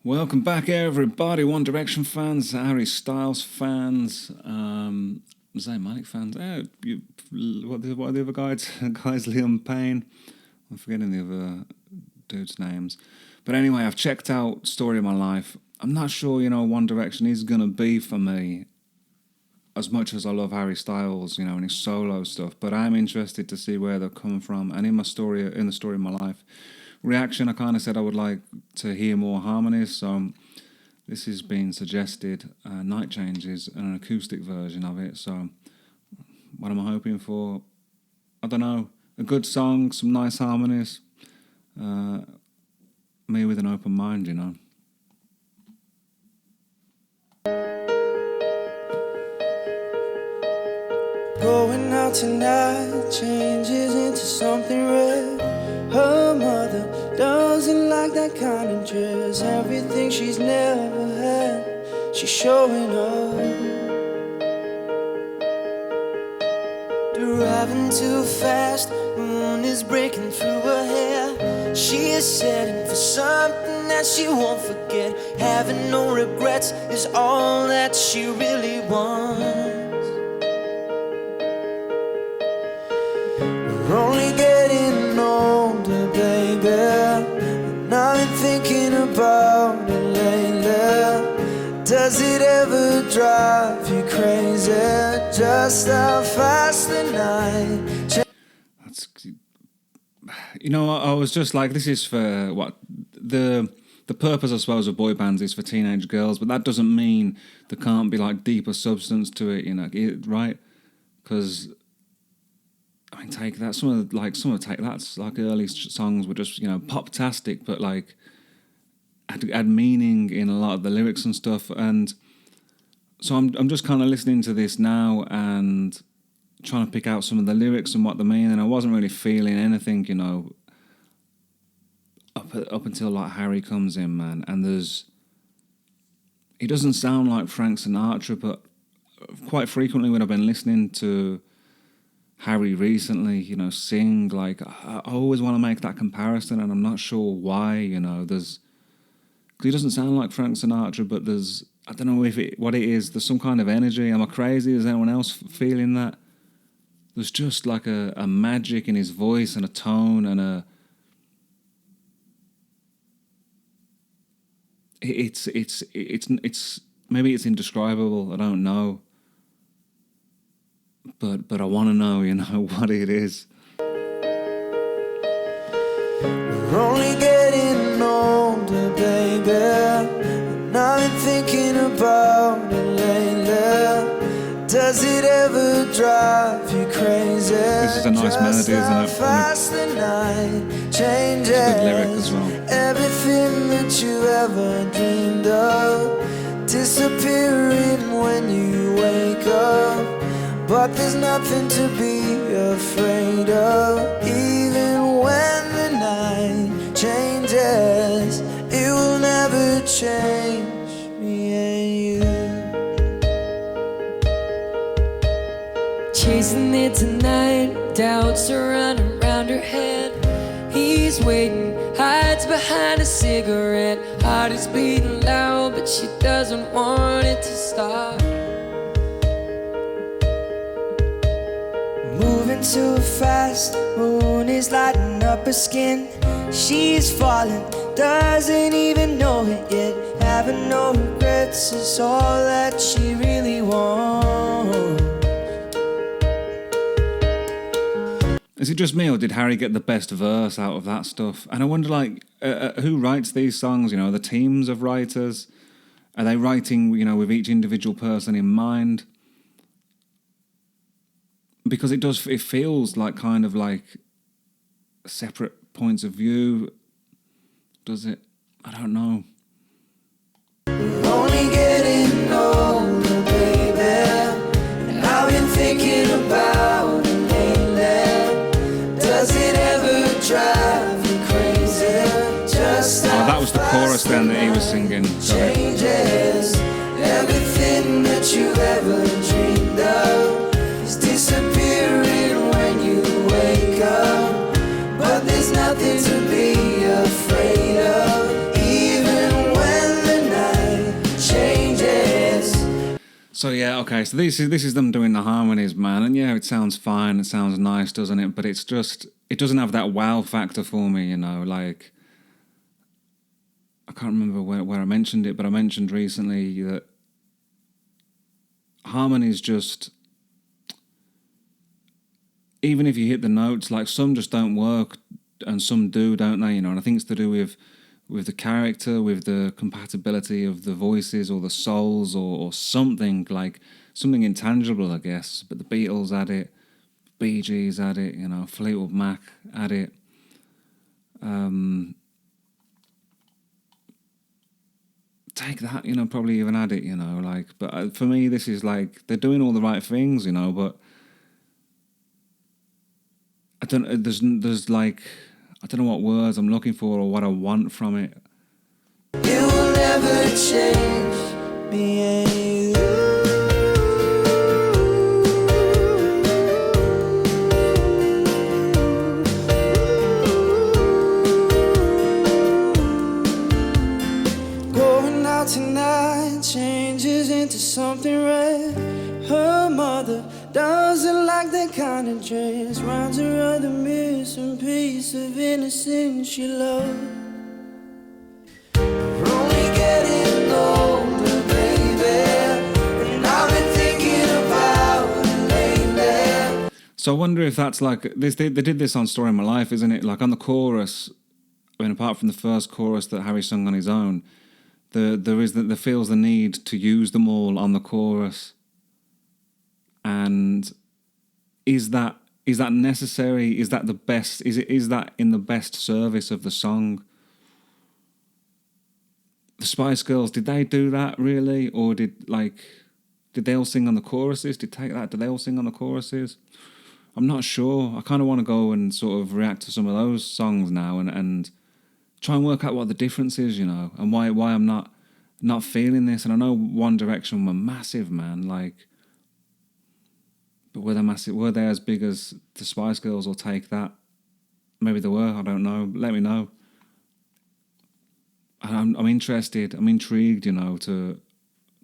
Welcome back, everybody. One Direction fans, Harry Styles fans, Zayn Malik fans. What are the other guys? Liam Payne. I'm forgetting the other dudes' names. But anyway, I've checked out Story of My Life. I'm not sure, One Direction is going to be for me as much as I love Harry Styles, and his solo stuff. But I'm interested to see where they're coming from. And in the story of my life reaction, I kind of said I would like to hear more harmonies. So this has been suggested. Night Changes, an acoustic version of it. So what am I hoping for? I don't know. A good song, some nice harmonies. Me with an open mind, Going out tonight changes into something red. Her mother doesn't like that kind of dress. Everything she's never had, she's showing up. Driving too fast, moon is breaking through her hair. She is setting for something that she won't forget. Having no regrets is all that she really wants. We're only getting older, baby, and I've been thinking about it lately. Does it ever drive you crazy, just how fast the night? That's, I was just like, this is for what the purpose, I suppose, of boy bands is for teenage girls, but that doesn't mean there can't be like deeper substance to it, right? Because take that. Some of Take That's like early songs were just pop-tastic, but like had meaning in a lot of the lyrics and stuff. And so I'm just kind of listening to this now and trying to pick out some of the lyrics and what they mean. And I wasn't really feeling anything, up until like Harry comes in, man. And he doesn't sound like Frank Sinatra, but quite frequently when I've been listening to Harry recently, sing, like, I always want to make that comparison, and I'm not sure why, cause he doesn't sound like Frank Sinatra, but I don't know what it is, there's some kind of energy. Am I crazy? Is anyone else feeling that? There's just like a magic in his voice and a tone and it's maybe it's indescribable, I don't know. But I want to know, what it is. We're only getting older, baby, and I've been thinking about it lately. Does it ever drive you crazy? This is a nice melody, isn't it? Fast the night changes. It's a good lyric as well. Everything that you ever dreamed of disappearing when you wake up. But there's nothing to be afraid of. Even when the night changes, it will never change me and you. Chasing it tonight, doubts are running around her head. He's waiting, hides behind a cigarette. Heart is beating loud, but she doesn't want it to stop. Moving too fast, moon is lighting up her skin. She's falling, doesn't even know it yet. Having no regrets is all that she really wants. Is it just me, or did Harry get the best verse out of that stuff? And I wonder, like, who writes these songs? The teams of writers, are they writing, with each individual person in mind? Because it feels like kind of like separate points of view. Does it? I don't know. We're only getting older, baby, and I've been thinking about it lately. Does it ever drive you crazy? Just that was the chorus then that he was singing. Sorry. Changes. Everything that you ever dreamed of is disappearing when you wake up. But there's nothing to be afraid of. Even when So yeah, okay. So this is them doing the harmonies, man, and yeah, it sounds fine. It sounds nice, doesn't it? But it's just it doesn't have that wow factor for me, you know. Like I can't remember where I mentioned it, but I mentioned recently that harmonies just even if you hit the notes, like some just don't work, and some do, don't they? You know, and I think it's to do with the character, with the compatibility of the voices or the souls or something like something intangible, I guess. But the Beatles had it, Bee Gees had it, you know, Fleetwood Mac had it. Take that, you know, probably even had it, you know, like. But for me, this is like they're doing all the right things, you know, but I don't. There's like I don't know what words I'm looking for or what I want from it. You will never change me and you. Going out tonight changes into something red. Her mother doesn't like that kind of dress. Reminds her of the missing piece of innocence she loved. We're only getting older, baby, and I've been thinking about it lately. So I wonder if that's like this. They did this on Story of My Life, isn't it? Like on the chorus, I mean, apart from the first chorus that Harry sung on his own, there feels the need to use them all on the chorus. And is that necessary? Is that the best? Is that in the best service of the song? The Spice Girls, did they do that really, or did they all sing on the choruses? Did they all sing on the choruses? I'm not sure. I kind of want to go and sort of react to some of those songs now and try and work out what the difference is, you know, and why I'm not feeling this. And I know One Direction were massive, man, like. But were they massive? Were they as big as the Spice Girls, or Take That? Maybe they were. I don't know. Let me know. I'm interested. I'm intrigued. You know, to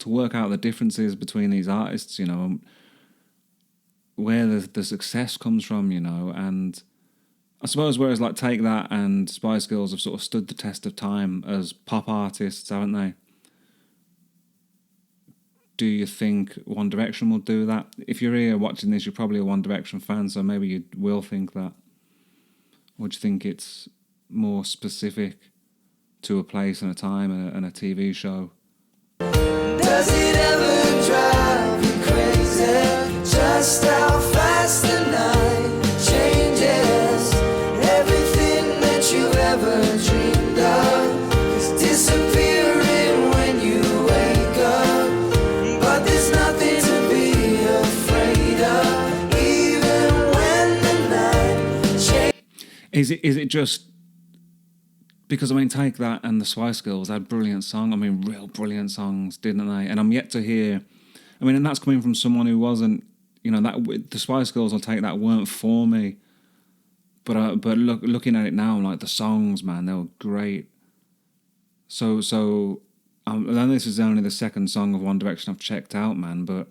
work out the differences between these artists. You know, where the success comes from. You know, and I suppose whereas like Take That and Spice Girls have sort of stood the test of time as pop artists, haven't they? Do you think One Direction will do that? If you're here watching this, you're probably a One Direction fan, so maybe you will think that. Or do you think it's more specific to a place and a time and a TV show? Does it ever drive you crazy? Just how fast the night changes. Everything that you ever dreamed of is disappearing when you wake up. But there's nothing to be afraid of, even when the night changes. Is it just because, I mean, Take That and the Spice Girls had brilliant songs. I mean, real brilliant songs, didn't they? And I'm yet to hear. I mean, and that's coming from someone who wasn't, you know, that the Spice Girls or Take That weren't for me. But looking at it now, like the songs, man, they were great. So I know this is only the second song of One Direction I've checked out, man. But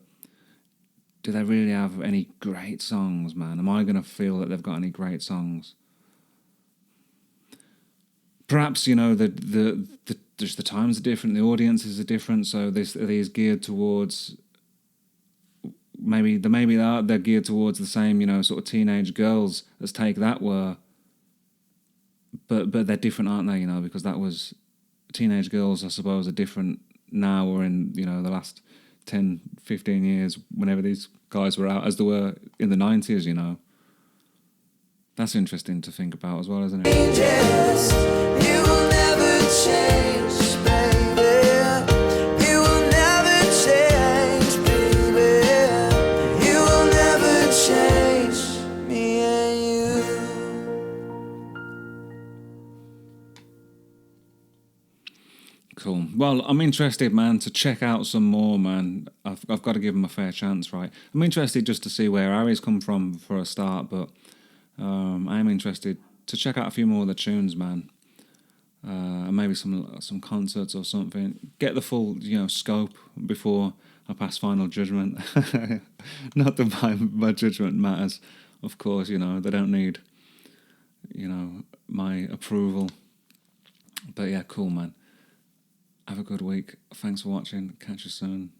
do they really have any great songs, man? Am I going to feel that they've got any great songs? Perhaps, you know, just the times are different, the audiences are different, so these geared towards maybe they're geared towards the same, you know, sort of teenage girls as Take That were, but they're different, aren't they? You know, because that was teenage girls, I suppose, are different now or in, you know, the last 10, 15 years, whenever these guys were out, as they were in the 90s, you know. That's interesting to think about as well, isn't it? You will never change, baby. You will never change, baby. You will never change me and you. Cool. Well, I'm interested, man, to check out some more, man. I've got to give them a fair chance, right? I'm interested just to see where Harry's come from for a start, but I am interested to check out a few more of the tunes, man. And maybe some concerts or something. Get the full, you know, scope before I pass final judgment. Not that my judgment matters, of course. You know, they don't need, you know, my approval. But yeah, cool, man. Have a good week. Thanks for watching. Catch you soon.